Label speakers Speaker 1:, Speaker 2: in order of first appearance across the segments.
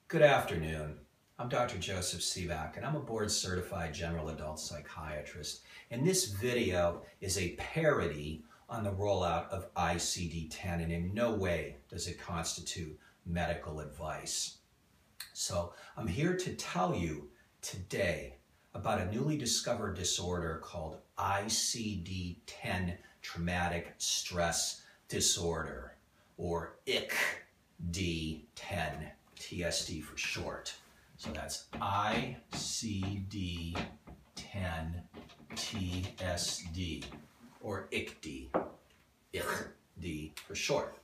Speaker 1: Good afternoon. I'm Dr. Joseph Sivak, and I'm a board-certified general adult psychiatrist. And this video is a parody on the rollout of ICD-10, and in no way does it constitute medical advice. So I'm here to tell you today about a newly discovered disorder called ICD-10 Traumatic Stress Disorder, or ICD-10. TSD for short. So that's ICD-10 TSD, or ICD. ICD for short.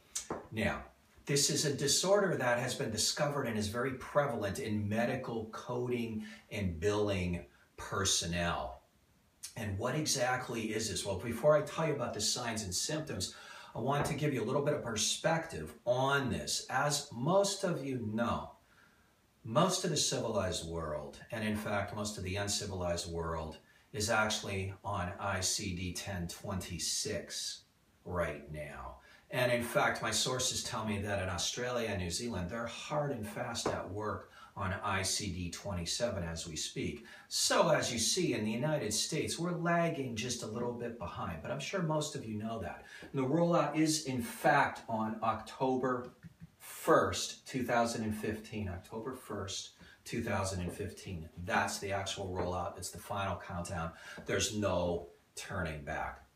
Speaker 1: Now, this is a disorder that has been discovered and is very prevalent in medical coding and billing personnel. And what exactly is this? Well, before I tell you about the signs and symptoms, I want to give you a little bit of perspective on this. As most of you know, most of the civilized world, and in fact most of the uncivilized world, is actually on ICD-10 right now. And in fact, my sources tell me that in Australia and New Zealand, they're hard and fast at work on ICD-27 as we speak. So as you see, in the United States, we're lagging just a little bit behind, but I'm sure most of you know that. And the rollout is in fact on October 1st, 2015. October 1st, 2015. That's the actual rollout. It's the final countdown. There's no turning back.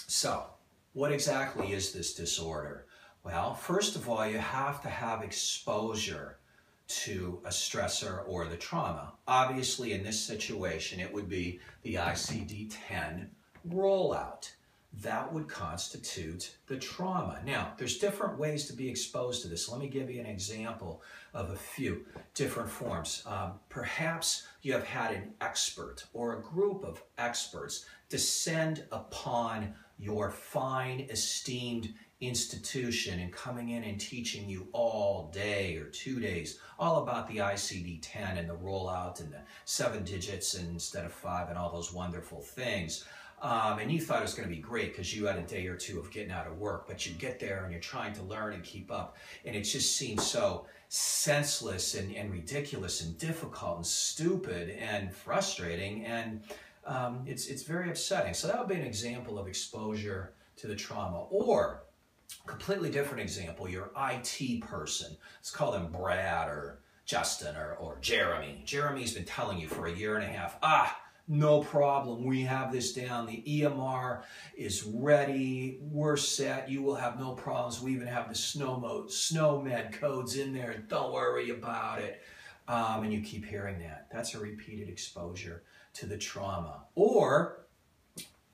Speaker 1: So, what exactly is this disorder? Well, first of all, you have to have exposure to a stressor or the trauma. Obviously, in this situation, it would be the ICD-10 rollout. That would constitute the trauma. Now, there's different ways to be exposed to this. Let me give you an example of a few different forms. Perhaps you have had an expert or a group of experts descend upon your fine, esteemed institution and coming in and teaching you all day or 2 days all about the ICD-10 and the rollout and the 7 digits instead of 5 and all those wonderful things. And you thought it was going to be great because you had a day or two of getting out of work, but you get there and you're trying to learn and keep up, and it just seems so senseless and ridiculous and difficult and stupid and frustrating, and it's very upsetting. So that would be an example of exposure to the trauma. Or completely different example, your IT person. Let's call them Brad or Justin or Jeremy. Jeremy's been telling you for a year and a half, no problem, we have this down, the EMR is ready, we're set, you will have no problems, we even have the SNOMED codes in there, don't worry about it. And you keep hearing that. That's a repeated exposure to the trauma. Or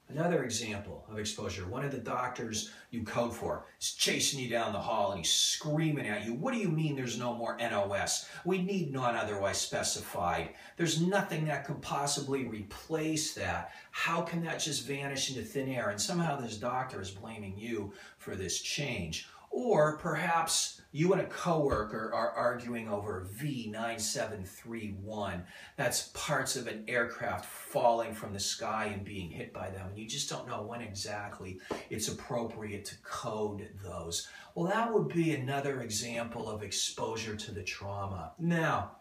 Speaker 1: another example of exposure, one of the doctors you code for is chasing you down the hall and he's screaming at you, what do you mean there's no more NOS? We need not otherwise specified. There's nothing that could possibly replace that. How can that just vanish into thin air? And somehow this doctor is blaming you for this change. Or perhaps you and a coworker are arguing over V9731. That's parts of an aircraft falling from the sky and being hit by them, and you just don't know when exactly it's appropriate to code those. Well, that would be another example of exposure to the trauma. Now,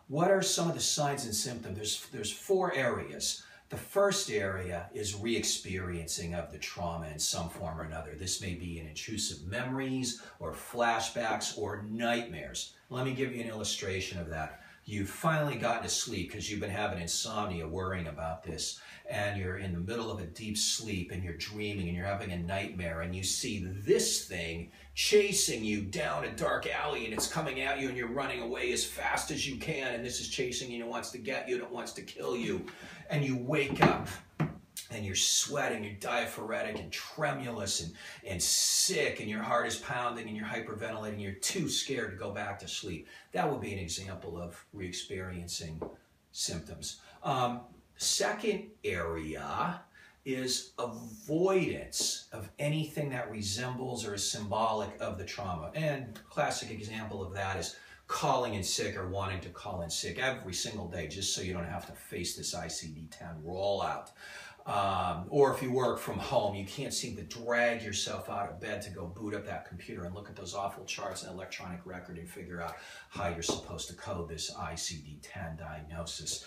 Speaker 1: what are some of the signs and symptoms? There's 4 areas. The first area is re-experiencing of the trauma in some form or another. This may be in intrusive memories or flashbacks or nightmares. Let me give you an illustration of that. You've finally gotten to sleep because you've been having insomnia worrying about this, and you're in the middle of a deep sleep and you're dreaming and you're having a nightmare and you see this thing chasing you down a dark alley and it's coming at you and you're running away as fast as you can, and this is chasing you and it wants to get you and it wants to kill you, and you wake up and you're sweating, you're diaphoretic and tremulous and sick, and your heart is pounding and you're hyperventilating, you're too scared to go back to sleep. That would be an example of re-experiencing symptoms. Second area is avoidance of anything that resembles or is symbolic of the trauma. And classic example of that is calling in sick or wanting to call in sick every single day just so you don't have to face this ICD-10 rollout. Or if you work from home, you can't seem to drag yourself out of bed to go boot up that computer and look at those awful charts and electronic record and figure out how you're supposed to code this ICD-10 diagnosis.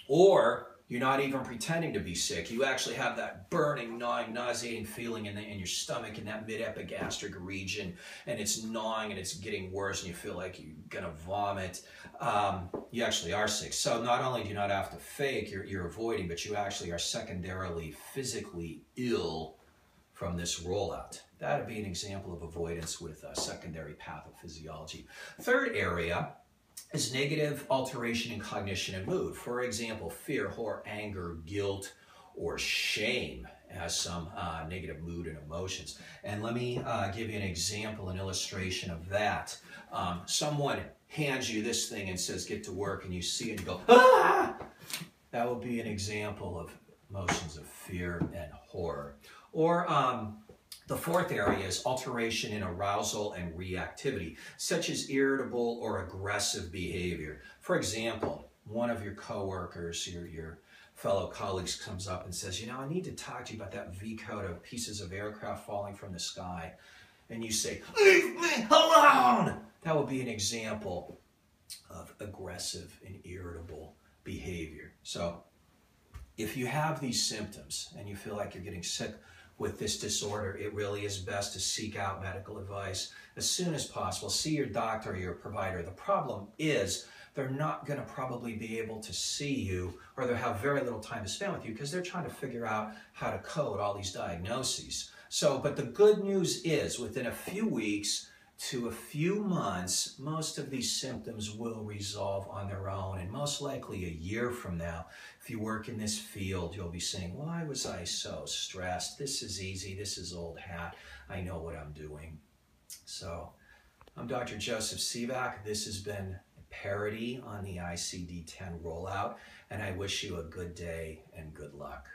Speaker 1: Or you're not even pretending to be sick. You actually have that burning, gnawing, nauseating feeling in your stomach in that mid-epigastric region, and it's gnawing and it's getting worse and you feel like you're gonna vomit. You actually are sick. So not only do you not have to fake, you're avoiding, but you actually are secondarily physically ill from this rollout. That would be an example of avoidance with a secondary pathophysiology. Third area is negative alteration in cognition and mood. For example, fear, horror, anger, guilt, or shame as some negative mood and emotions. And let me give you an example, an illustration of that. Someone hands you this thing and says, get to work, and you see it and you go, ah! That would be an example of emotions of fear and horror. Or the fourth area is alteration in arousal and reactivity, such as irritable or aggressive behavior. For example, one of your coworkers, your fellow colleagues comes up and says, you know, I need to talk to you about that V-code of pieces of aircraft falling from the sky. And you say, leave me alone! That would be an example of aggressive and irritable behavior. So if you have these symptoms and you feel like you're getting sick with this disorder, it really is best to seek out medical advice as soon as possible. See your doctor or your provider. The problem is they're not going to probably be able to see you, or they'll have very little time to spend with you because they're trying to figure out how to code all these diagnoses. So, but the good news is within a few weeks to a few months, most of these symptoms will resolve on their own, and most likely a year from now, if you work in this field, you'll be saying, why was I so stressed? This is easy, this is old hat, I know what I'm doing. So, I'm Dr. Joseph Sivak. This has been a parody on the ICD-10 rollout, and I wish you a good day and good luck.